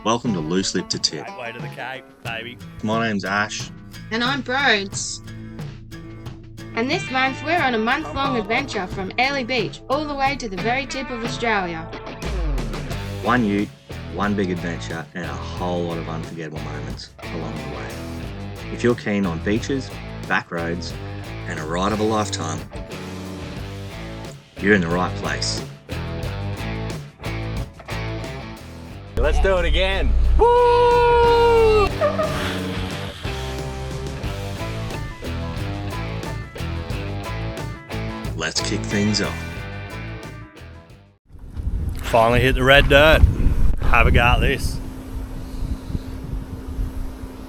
Welcome to Loose Lip to Tip. Great way to the Cape, baby. My name's Ash. And I'm Broads. And this month we're on a month-long adventure from Airlie Beach all the way to the very tip of Australia. One ute, one big adventure, and a whole lot of unforgettable moments along the way. If you're keen on beaches, back roads, and a ride of a lifetime, you're in the right place. Let's do it again. Woo! Let's kick things off. Finally hit the red dirt. Have a go at this.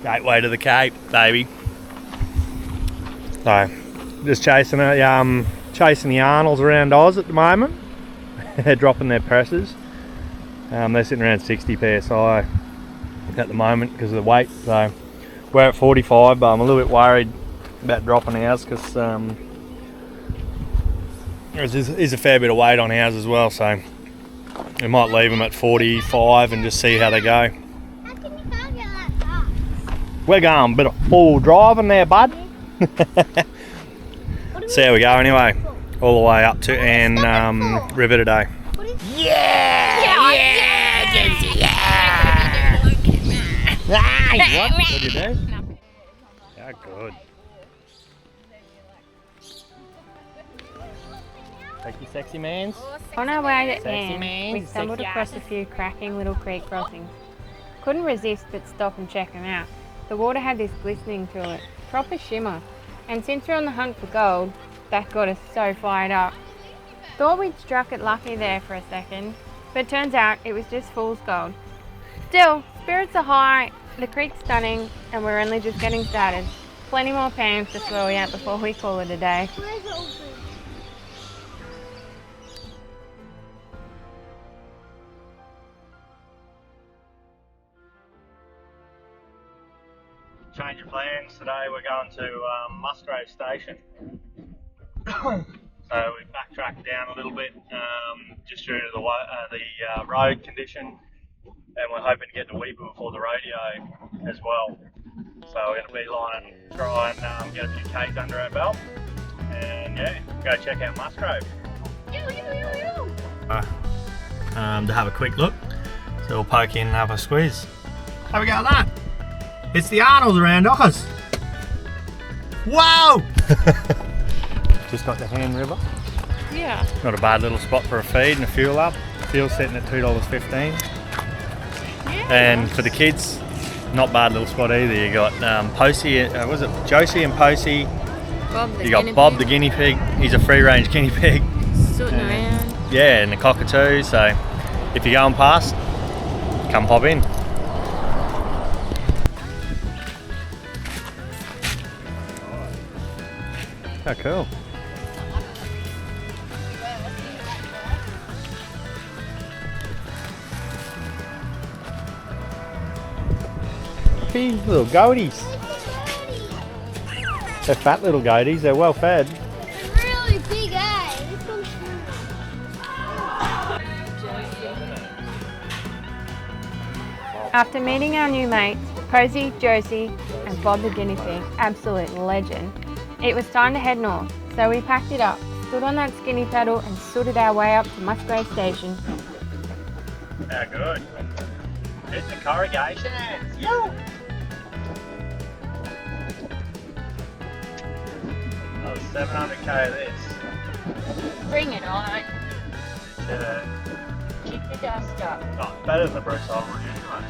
Great way to the Cape, baby. So, just chasing the Arnolds around Oz at the moment. They're dropping their presses. They're sitting around 60 psi at the moment because of the weight. So we're at 45, but I'm a little bit worried about dropping ours because there's a fair bit of weight on ours as well. So we might leave them at 45 and just see how they go. How can you go that fast? We're going a bit of full driving there, bud. See how we go anyway. All the way up to River today. What did you do? Yeah, good. Take your sexy mans. On our way to Sexy Hann, man, we stumbled sexy across a few cracking little creek crossings. Couldn't resist but stop and check them out. The water had this glistening to it, proper shimmer. And since we're on the hunt for gold, that got us so fired up. Thought we'd struck it lucky there for a second, but turns out it was just fool's gold. Still, spirits are high, the creek's stunning, and we're only just getting started. Plenty more pans to throw out before we call it a day. Where's it open? Change of plans. Today we're going to Musgrave Station. So we backtracked down a little bit just due to the road condition, and we're hoping to get to Weeper before the rodeo as well. So we're going to beeline and try and get a few Ks under our belt, and yeah, go check out Musgrave. To have a quick look, so we'll poke in and have a squeeze. Have a go at that. It's the Arnold around Oz. Whoa! Just got the Hann River. Yeah. Not a bad little spot for a feed and a fuel up. Fuel setting at $2.15. Yeah. And for the kids, not bad little spot either. You got Posey, was it Josie and Posey? You got Bob the guinea pig. He's a free range guinea pig. Sooting around. Yeah, and the cockatoo. So if you're going past, come hop in. Oh, cool. These little goaties. They're fat little goaties, they're well fed. Really big, eh? This one's After meeting our new mates, Posey, Josie, and Bob the guinea pig, absolute legend, it was time to head north. So we packed it up, stood on that skinny pedal, and sooted our way up to Musgrave Station. Yeah, good. It's the corrugation ants. Yo! Oh, 700k of this. Bring it on. Keep the dust up. Oh, better than the Bruce Island anyway.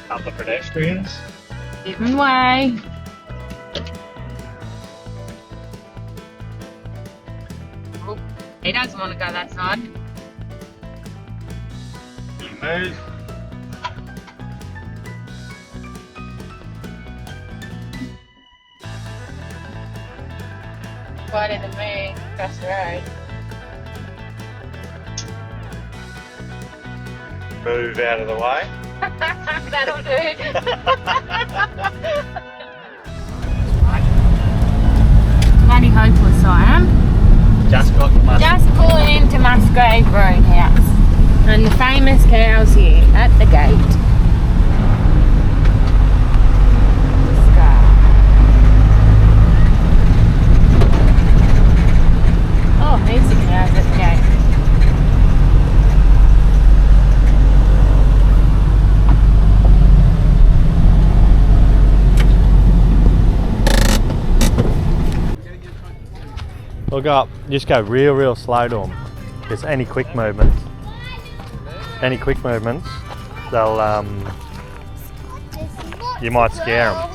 Couple of pedestrians. Different way. Oh, he doesn't want to go that side. You move. Quieter than me. across the road. Move out of the way. That'll do. Bloody hopeless I am. Just got the mustard. Just pulling into Musgrave Roadhouse. And the famous cows here at the gate. Oh, here's the cows at the gate. Look up, just go real slow to them. Because any quick movements, they'll you might scare them.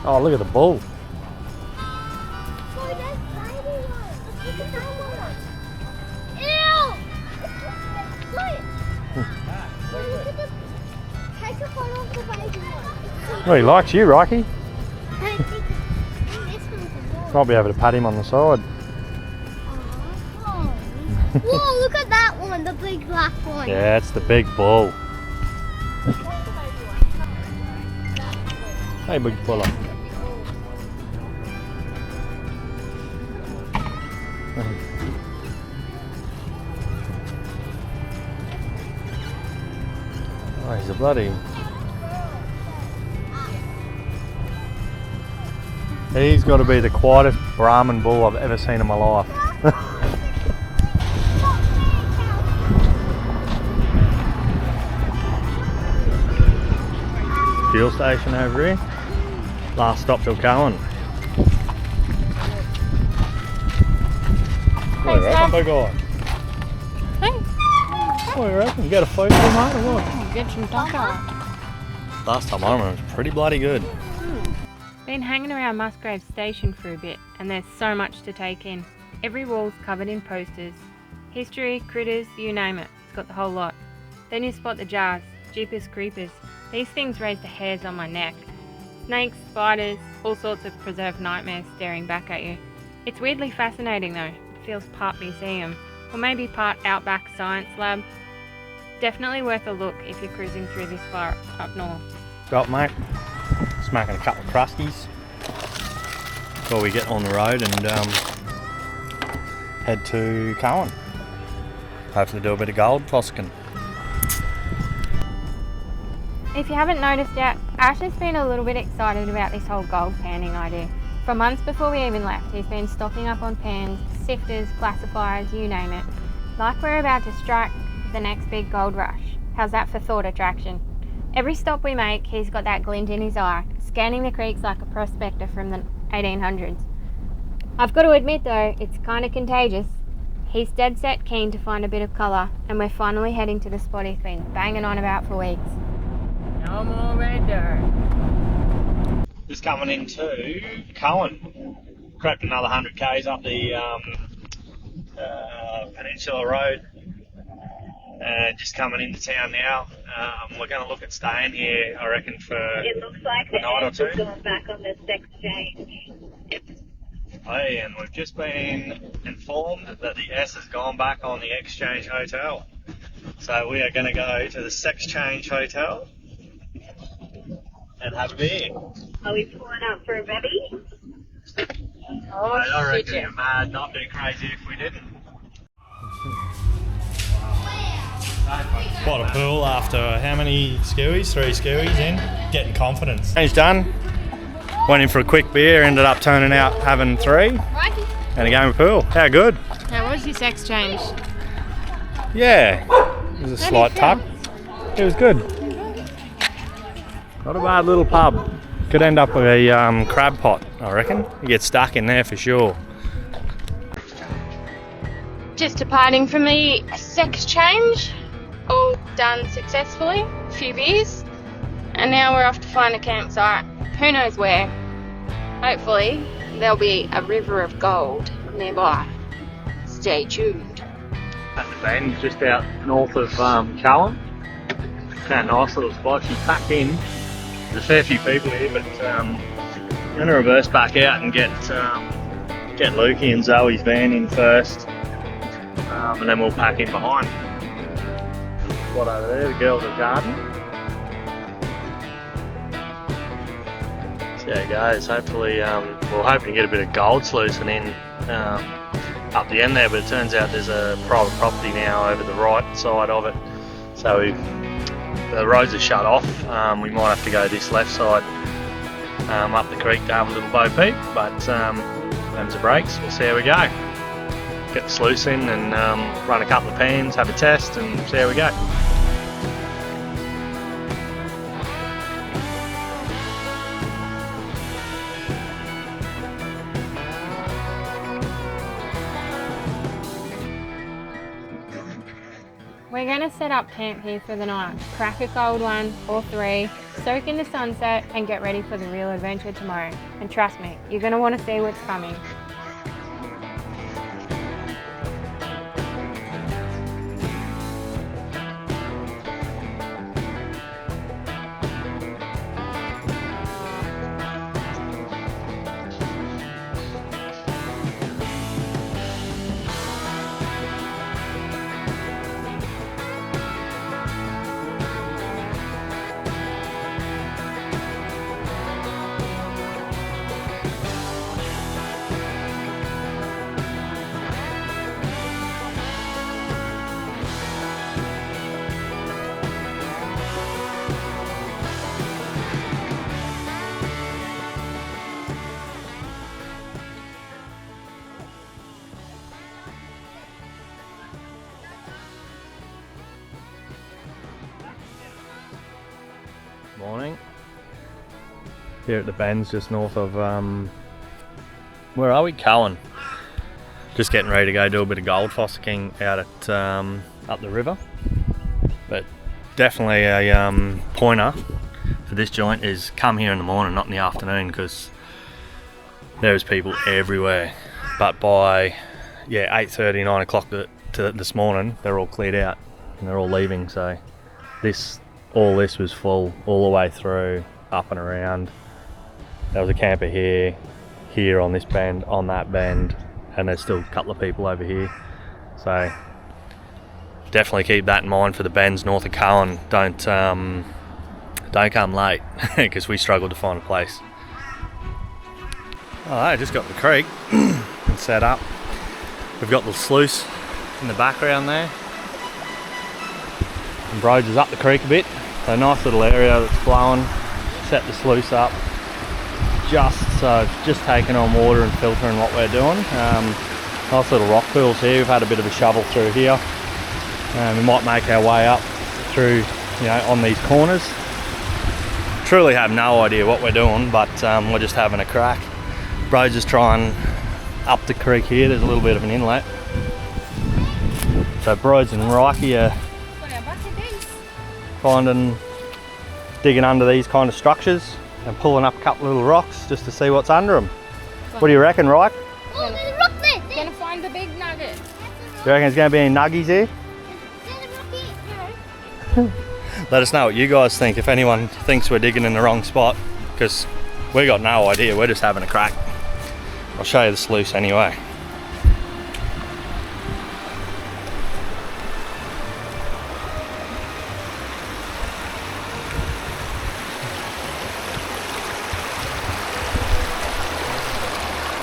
Oh, look at the bull. Well, he likes you, Rocky. Might be able to pat him on the side. Whoa, look at that one, the big black one. Yeah, it's the big bull. Hey, big fella. Oh, he's a bloody... He's got to be the quietest Brahman bull I've ever seen in my life. Fuel station over here. Last stop till Coen. What do you reckon, big guy? Hey, What do you reckon? You got a photo, mate, or what? I'll get some taco. Last time I remember, it was pretty bloody good. Been hanging around Musgrave Station for a bit, and there's so much to take in. Every wall's covered in posters. History, critters, you name it. It's got the whole lot. Then you spot the jars. Jeepers creepers. These things raise the hairs on my neck. Snakes, spiders, all sorts of preserved nightmares staring back at you. It's weirdly fascinating though. It feels part museum, or maybe part outback science lab. Definitely worth a look if you're cruising through this far up north. Got, mate. Smacking a couple of crusties before we get on the road and head to Coen. Hopefully do a bit of gold tossing. If you haven't noticed yet, Ash has been a little bit excited about this whole gold panning idea. For months before we even left, he's been stocking up on pans, sifters, classifiers, you name it. Like we're about to strike the next big gold rush. How's that for thought attraction? Every stop we make, he's got that glint in his eye, scanning the creeks like a prospector from the 1800s. I've got to admit though, it's kind of contagious. He's dead set keen to find a bit of colour, and we're finally heading to the spot he's been banging on about for weeks. No more red dirt. Just coming into Coen. Crept another 100 k's up the Peninsula Road. And just coming into town now. We're going to look at staying here, I reckon, for It looks like the night or S two. is going back on this exchange. Hey, and we've just been informed that the S has gone back on the Exchange Hotel. So we are going to go to the Sexchange Hotel and have a beer. Are we pulling up for a bevy? I reckon you're mad not be crazy if we didn't. What a pool after how many skewies? 3 skewies in. Getting confidence. Change done. Went in for a quick beer, ended up turning out having 3 and a game of pool. How good? How was your sex change? Yeah, it was a slight tuck. It was good. Not a bad little pub. Could end up with a crab pot, I reckon. You get stuck in there for sure. Just departing from the sex change. All done successfully. A few beers. And now we're off to find a campsite. Who knows where? Hopefully there'll be a river of gold nearby. Stay tuned. At the bend just out north of Coen. Found a nice little spot. You pack in. There's a fair few people here, but I'm going to reverse back out and get Lukey and Zoe's van in first, and then we'll pack in behind. Spot over there, the girls are garden. So there it goes. Hopefully, we're hoping to get a bit of gold sluicing in up the end there, but it turns out there's a private property now over the right side of it. So the roads are shut off. We might have to go this left side up the creek to have a little bo peep, but them's the brakes. We'll see how we go. Get the sluice in and run a couple of pans, have a test, and see how we go. We're going to set up camp here for the night, crack a cold one or 3, soak in the sunset and get ready for the real adventure tomorrow. And trust me, you're going to want to see what's coming. Morning. Here at the bends just north of, where are we? Coen. Just getting ready to go do a bit of gold fossicking out at up the river. But definitely a pointer for this joint is come here in the morning, not in the afternoon, because there's people everywhere. But by 8:30, 9 o'clock to this morning, they're all cleared out and they're all leaving. So all this was full all the way through, up and around. There was a camper here on this bend, on that bend, and there's still a couple of people over here. So definitely keep that in mind for the bends north of Coen. Don't come late because we struggled to find a place. I just got the creek and set up. We've got the sluice in the background there. And Broads is up the creek a bit. So nice little area that's flowing. Set the sluice up. Just taking on water and filtering what we're doing. Nice little rock pools here. We've had a bit of a shovel through here. We might make our way up through, on these corners. Truly have no idea what we're doing, but we're just having a crack. Broads is trying up the creek here. There's a little bit of an inlet. So Broads and Rikey are digging under these kind of structures and pulling up a couple of little rocks just to see what's under them. What do you reckon, Rike? Oh, there's a rock there. Gonna find the big nugget. Do you reckon there's going to be any nuggies here? Let us know what you guys think, if anyone thinks we're digging in the wrong spot, because we got no idea, we're just having a crack. I'll show you the sluice anyway.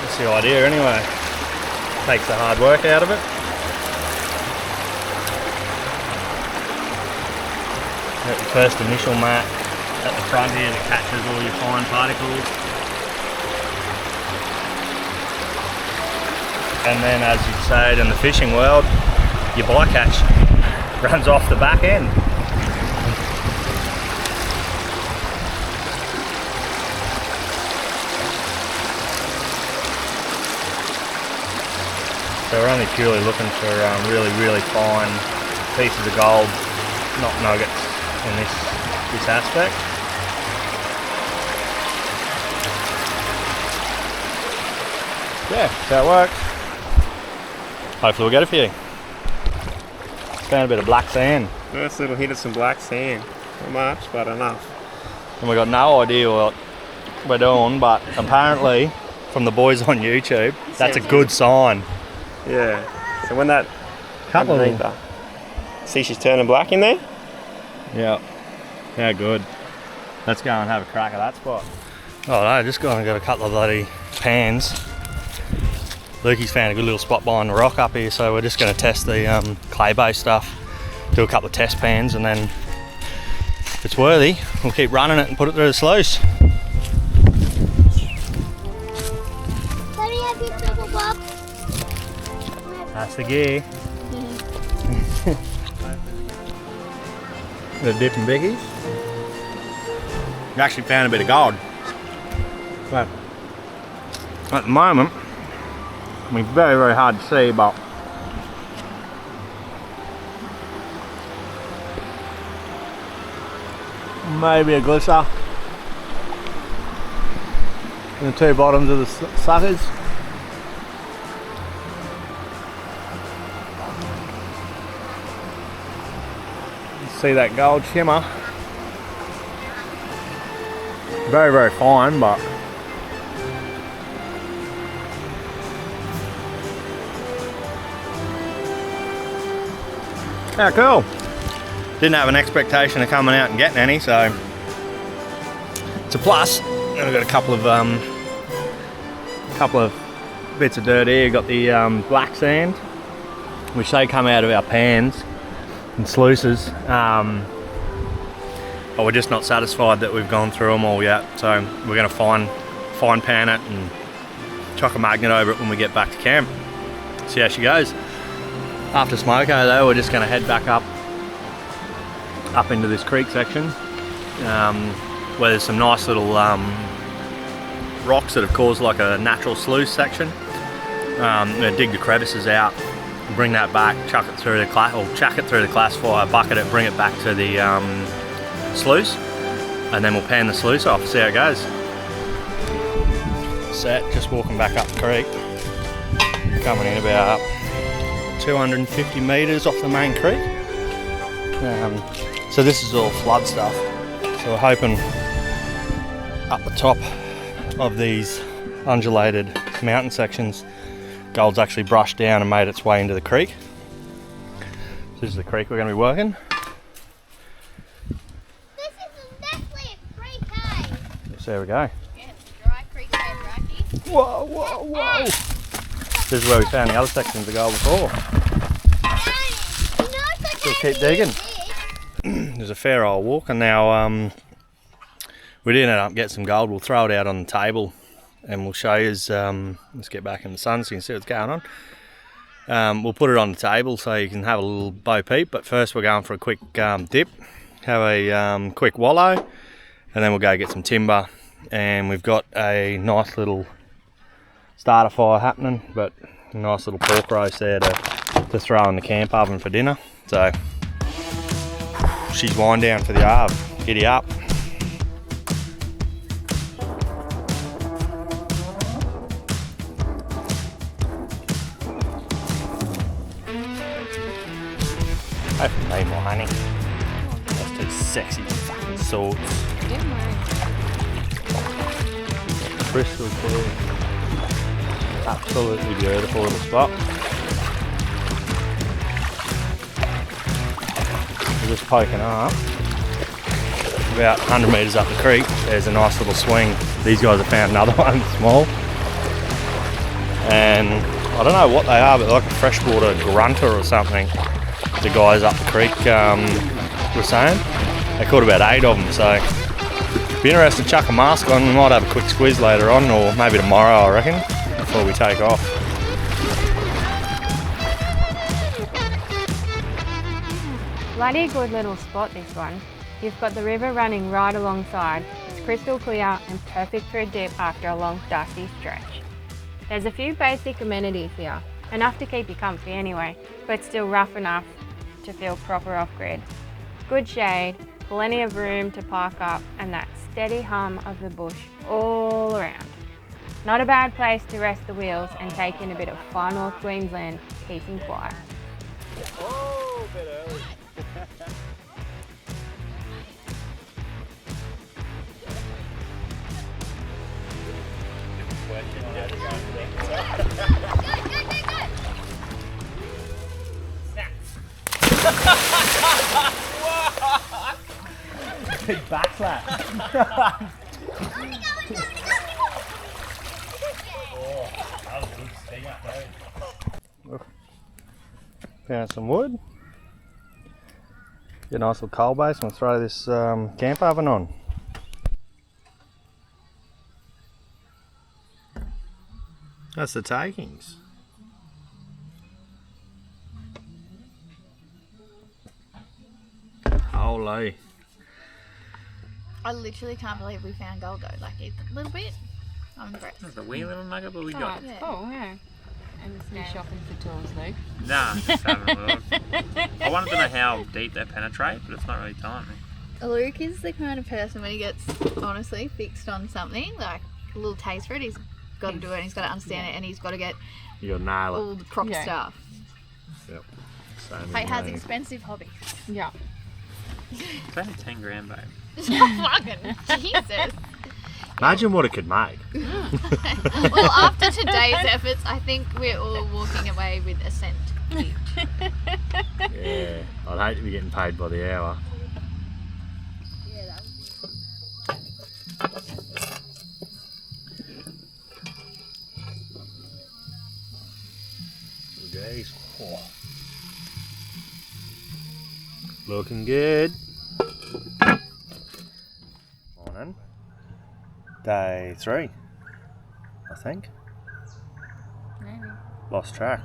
That's the idea anyway. Takes the hard work out of it. Got your first initial mat at the front here that catches all your fine particles. And then, as you'd say it in the fishing world, your bycatch runs off the back end. So we're only purely looking for really fine pieces of gold, not nuggets in this aspect. Yeah, so it works. hopefully we'll get a few. Found a bit of black sand. Nice little hit of some black sand. Not much, but enough. And we got no idea what we're doing, but apparently from the boys on YouTube, that's a good sign. Yeah. So when that Couple underneath her. See, she's turning black in there. Yeah. Yeah, good. Let's go and have a crack at that spot. Oh no, just gone and got a couple of bloody pans. Lukey's found a good little spot behind the rock up here, so we're just going to test the clay-based stuff. Do a couple of test pans, and then if it's worthy, we'll keep running it and put it through the sluice. Let me have your triple bob. That's the gear. The dipping biggies. We actually found a bit of gold. But at the moment, I mean, very, very hard to see, but maybe a glisser in the two bottoms of the suckers. See that gold shimmer. Very, very fine, but yeah, cool. Didn't have an expectation of coming out and getting any, so it's a plus. And we've got a couple of bits of dirt here. Got the black sand, which they come out of our pans and sluices, but we're just not satisfied that we've gone through them all yet, so we're going to fine pan it and chuck a magnet over it when we get back to camp. See how she goes. After smoko though, we're just going to head back up into this creek section, where there's some nice little rocks that have caused like a natural sluice section. We're going to dig the crevices out, bring that back, chuck it through the classifier, bucket it, bring it back to the sluice, and then we'll pan the sluice off, see how it goes. Set, just walking back up the creek, coming in about 250 metres off the main creek. So this is all flood stuff, so we're hoping up the top of these undulated mountain sections, gold's actually brushed down and made its way into the creek. So this is the creek we're going to be working. This is definitely a creek, hey? So there we go. Yeah, dry creek, right here. Whoa, whoa, whoa! This is where we found the other sections of gold before. We'll keep digging. There's a fair old walk, and now we did end up getting some gold. We'll throw it out on the table and we'll show you. Let's get back in the sun so you can see what's going on. We'll put it on the table so you can have a little bo peep, but first we're going for a quick dip, have a quick wallow, and then we'll go get some timber. And we've got a nice little starter fire happening, but a nice little pork roast there to throw in the camp oven for dinner. So she's wind down for the arb. Giddy up. Hopefully made more honey. That's two sexy fucking swords. Crystal clear. Absolutely beautiful little spot. We're just poking up. About 100 metres up the creek, there's a nice little swing. These guys have found another one, small. And I don't know what they are, but they're like a freshwater grunter or something. The guys up the creek were saying. They caught about 8 of them, so be interested to chuck a mask on. We might have a quick squeeze later on, or maybe tomorrow, I reckon, before we take off. Bloody good little spot, this one. You've got the river running right alongside. It's crystal clear and perfect for a dip after a long dusty stretch. There's a few basic amenities here, enough to keep you comfy anyway, but still rough enough to feel proper off-grid. Good shade, plenty of room to park up, and that steady hum of the bush all around. Not a bad place to rest the wheels and take in a bit of far north Queensland peace and quiet. Oh, a bit early. Big backslap. Oh, that was a good stinger too. Found some wood. Get a nice little coal base and we'll throw this camp oven on. That's the takings. Holy. I literally can't believe we found gold though. Like it's a little bit. I'm impressed. That's a wee little nugget, but we Oh, got it's it. cool, yeah. And the new shopping for tools, Luke. Nah, just having a look. I wanted to know how deep they penetrate, but it's not really telling me. Luke is the kind of person when he gets honestly fixed on something, like a little taste for it, he's got to do it and he's got to understand it and he's got to get You gotta nail it. all the proper stuff. Yep. Same He as has me. expensive hobbies. Yeah. It's only 10 grand, babe. Fucking Jesus. Imagine what it could make. Well, after today's efforts, I think we're all walking away with a cent each. Yeah, I'd hate to be getting paid by the hour. Days. Oh. Looking good. Morning. Day 3, I think. Maybe. Lost track.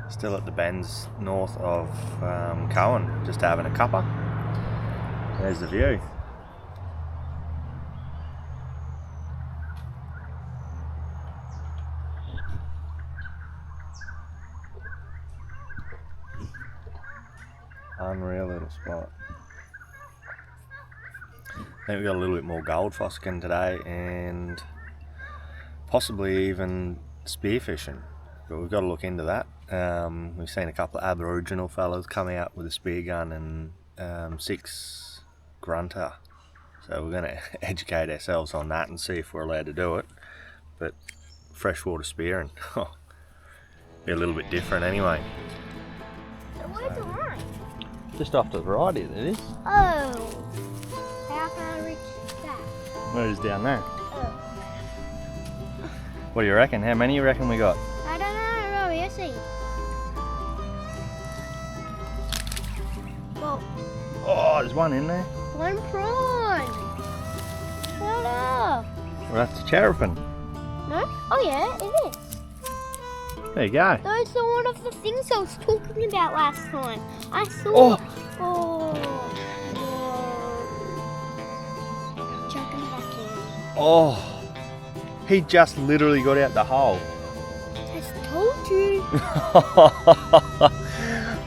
Still at the bends north of Coen, just having a cuppa. There's the view. Unreal little spot. I think we got a little bit more gold fossicking today and possibly even spearfishing, but we've got to look into that. We've seen a couple of Aboriginal fellas come out with a spear gun and 6 grunter, so we're going to educate ourselves on that and see if we're allowed to do it. But freshwater spearing, be a little bit different anyway. Where's the line? Just off to the right it is. Oh. How can I reach that? Where is down there? Oh. What do you reckon? How many you reckon we got? I don't know, Robbie, let's see. Well, Oh, there's one in there. one prawn. Shut up. Well, that's a terrapin. No? Oh yeah, it is. There you go. Those are one of the things I was talking about last time. I saw. Oh. Whoa. Chuck him back in. Oh, he just literally got out the hole. I just told you.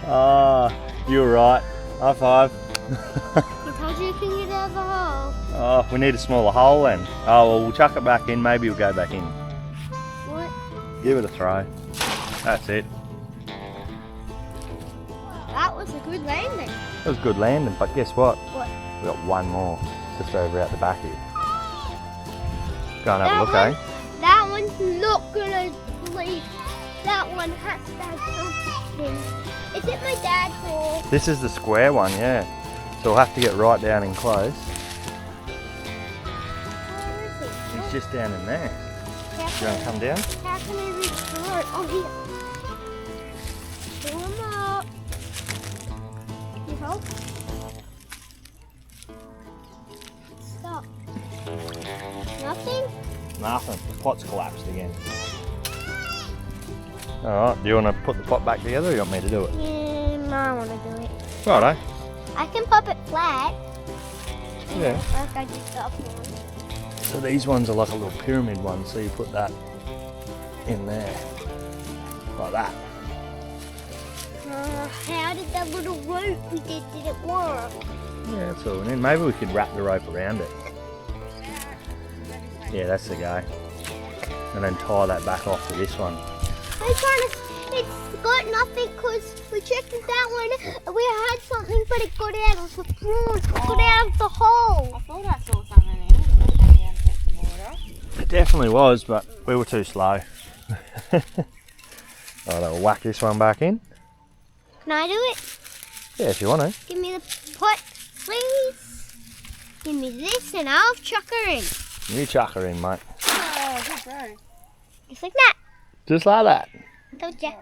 Ah, you were right. High five. I told you you can get out of the hole. Oh, we need a smaller hole then. Oh, well, we'll chuck it back in. Maybe we'll go back in. What? Give it a throw. That's it. That was a good landing. It was good landing, but guess what? What? We got one more just over out the back here. Go and have a look, That eh? That one's not gonna leave. That one has to have something. Is it my dad's or? This is the square one, yeah. So we'll have to get right down in close. Where is it? He's just down in there. How You want to come down? How can I reach the road? Oh, here. Pull him up. You help? Stop. Nothing? Nothing. The pot's collapsed again. Alright, do you want to put the pot back together or you want me to do it? Yeah, I want to do it. Righto. I can pop it flat. Yeah. Like I did the upper one. So these ones are like a little pyramid one, so you put that in there. Like that. How did that little rope we did it work? Yeah, that's all. And then maybe we could wrap the rope around it. Yeah, that's the guy. and then tie that back off to this one. It's got nothing because we checked that one. We had something, but it got out of the floor. It got out of the hole. I thought I saw something in it. I came down to get some water. It definitely was, but we were too slow. Alright, I'll whack this one back in. Can I do it? Yeah, if you want to. Give me the pot, please. Give me this and I'll chuck her in. You chuck her in, mate. Oh, good bro. Just like that. Just like that. Don't you?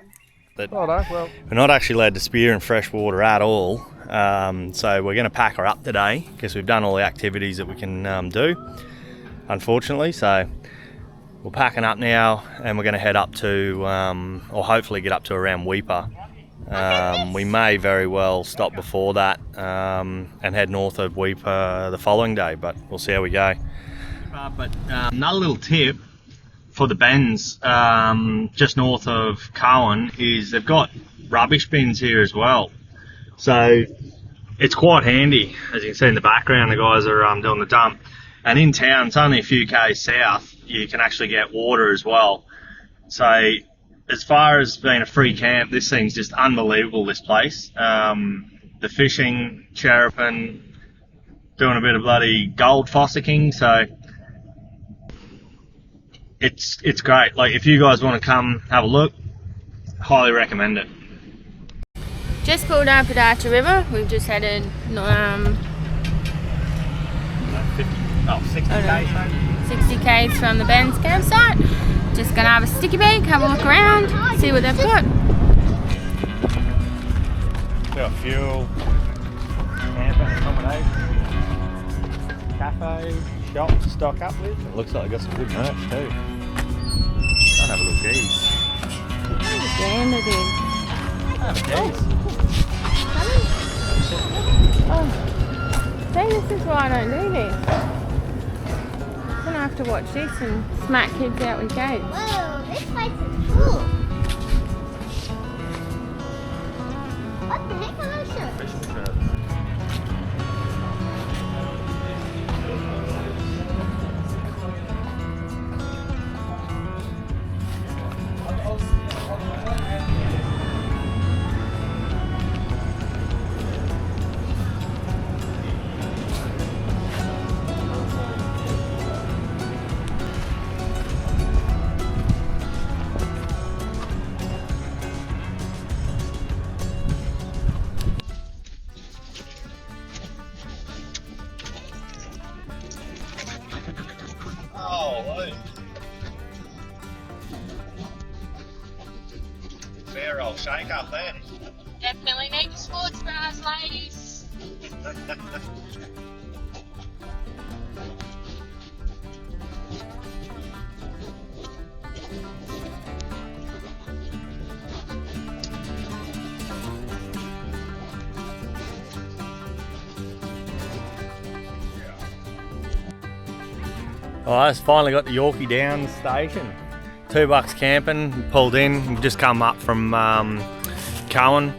Well, we're not actually allowed to spear in fresh water at all, so we're going to pack her up today because we've done all the activities that we can do, unfortunately. So we're packing up now and we're going to head up to, or hopefully get up to around Weeper. We may very well stop before that and head north of Weeper the following day, but we'll see how we go. But another little tip for the bends just north of Coen is they've got rubbish bins here as well. So it's quite handy. As you can see in the background, the guys are doing the dump. And in town, it's only a few k's south, you can actually get water as well. So as far as being a free camp, this thing's just unbelievable, this place. The fishing, chirruping, doing a bit of bloody gold fossicking, so it's great. Like, if you guys want to come have a look, highly recommend it. Just pulled up at Archer River. We've just headed 60 k's from the Ben's campsite. Just gonna have a sticky beak, have a look around, see what they've got. We've got fuel, camping, accommodation, cafe, shop to stock up with. It looks like they've got some good merch too. Go and have a look, geese. Gander did. Have a geese. Oh, see, this is why I don't do this. I'm gonna have to watch this and smack kids out with gates. Whoa, this place is cool. What the heck are those shirts? Fishing shirts. Fair old shake up there. Definitely need the sports bras, ladies. Well, I just finally got the Yorkie Downs station. $2 camping, pulled in. We've just come up from Coen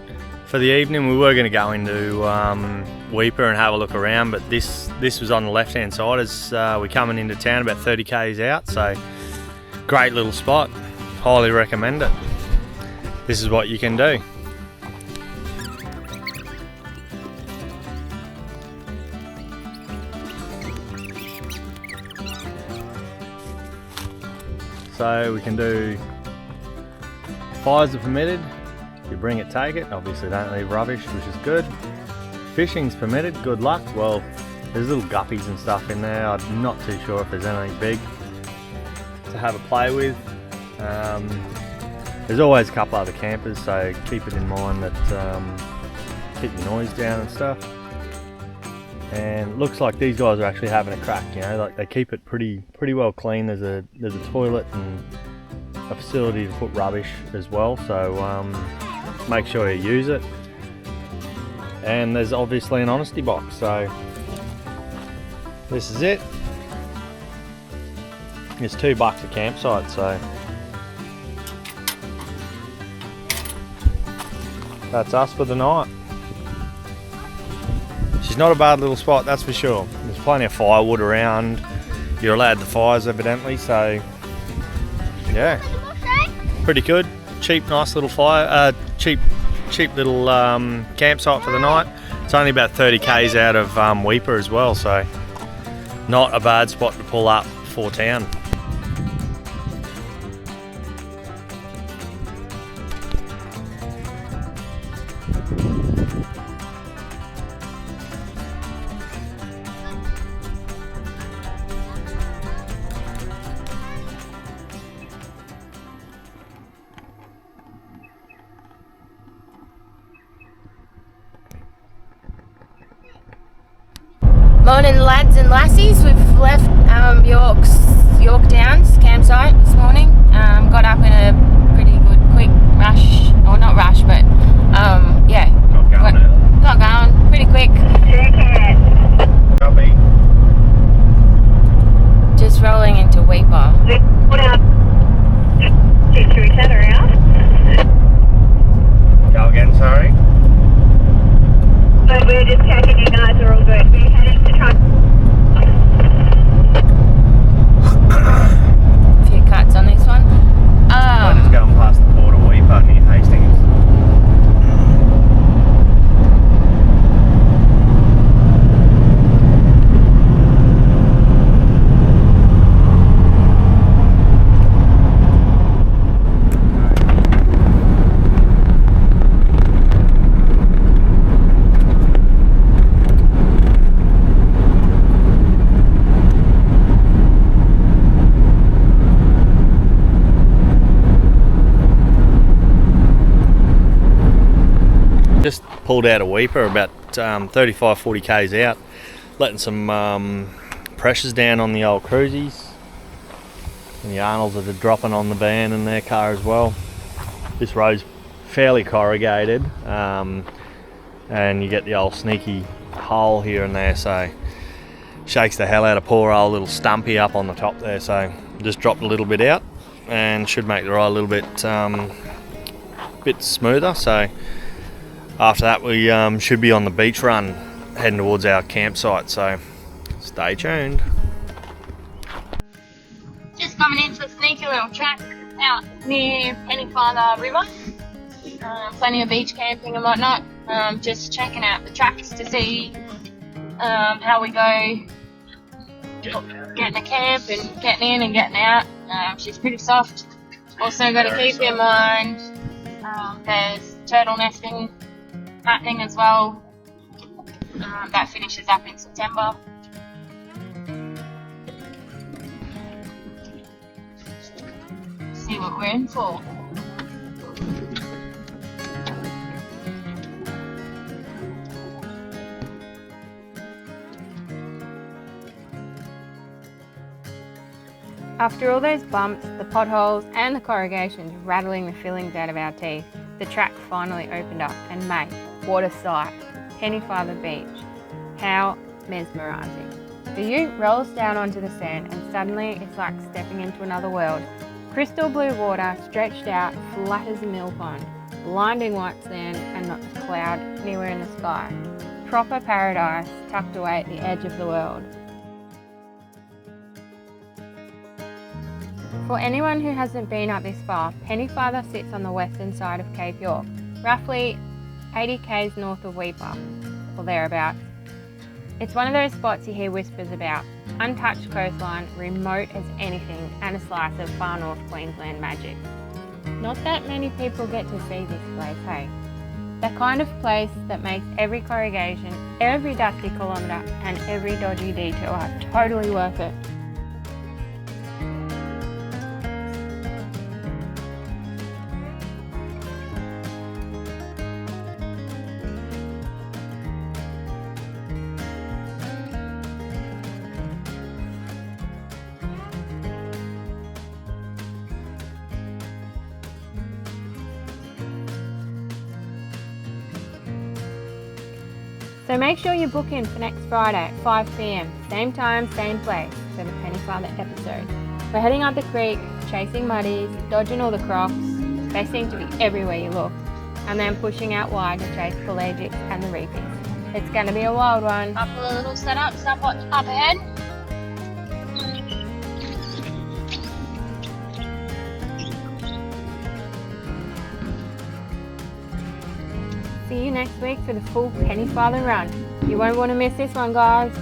for the evening. We were going to go into Weeper and have a look around, but this was on the left hand side as we're coming into town, about 30 k's out. So great little spot, highly recommend it. This is what you can do. So we can do, fires are permitted, you bring it, take it, obviously don't leave rubbish, which is good. Fishing's permitted, good luck. Well, there's little guppies and stuff in there, I'm not too sure if there's anything big to have a play with. There's always a couple other campers, so keep it in mind that keep your noise down and stuff. And it looks like these guys are actually having a crack, you know, like they keep it pretty well clean. There's a toilet and a facility to put rubbish as well, so make sure you use it. And there's obviously an honesty box, so this is it. It's $2 a campsite, so that's us for the night. It's not a bad little spot, that's for sure. There's plenty of firewood around. You're allowed the fires evidently, so Yeah, pretty good. Cheap, nice little fire. Cheap little campsite for the night. It's only about 30 k's out of Weeper as well, so not a bad spot to pull up for town. Morning lads and lassies, we've left York Downs campsite this morning. Got up in a pretty good quick rush, or not rush, but yeah. Got going pretty quick. Just rolling into Weeper. Go again, sorry. But we're just checking you guys are all good. We're heading to try. A few cuts on this one. I'm just going past the border Weeper near Hastings. Just pulled out a Weeper about 35-40 k's out, letting some pressures down on the old cruisies, and the Arnolds are dropping on the van in their car as well. This road's fairly corrugated, and you get the old sneaky hole here and there, so shakes the hell out of poor old little Stumpy up on the top there. So just dropped a little bit out and should make the ride a little bit smoother. So after that we should be on the beach run heading towards our campsite, so stay tuned. Just coming into a sneaky little track out near Pennyfather River. Plenty of beach camping and whatnot. Just checking out the tracks to see how we go getting to camp and getting in and getting out. She's pretty soft. Also got to keep in mind there's turtle nesting happening as well. That finishes up in September. See what we're in for. After all those bumps, the potholes and the corrugations rattling the fillings out of our teeth, the track finally opened up and mate, what a sight. Pennyfather Beach. How mesmerising. The ute rolls down onto the sand and suddenly it's like stepping into another world. Crystal blue water stretched out flat as a mill pond, blinding white sand and not a cloud anywhere in the sky. Proper paradise tucked away at the edge of the world. For anyone who hasn't been up this far, Pennyfather sits on the western side of Cape York, roughly 80 k's north of Weeper, or thereabouts. It's one of those spots you hear whispers about. Untouched coastline, remote as anything, and a slice of far north Queensland magic. Not that many people get to see this place, hey? The kind of place that makes every corrugation, every dusty kilometre and every dodgy detour totally worth it. So make sure you book in for next Friday at 5 p.m, same time, same place for the Pennyfather episode. We're heading up the creek, chasing muddies, dodging all the crocs, they seem to be everywhere you look, and then pushing out wide to chase pelagics and the reefies. It's going to be a wild one. Couple of little setups up ahead. See you next week for the full Penny Farthing run. You won't want to miss this one, guys.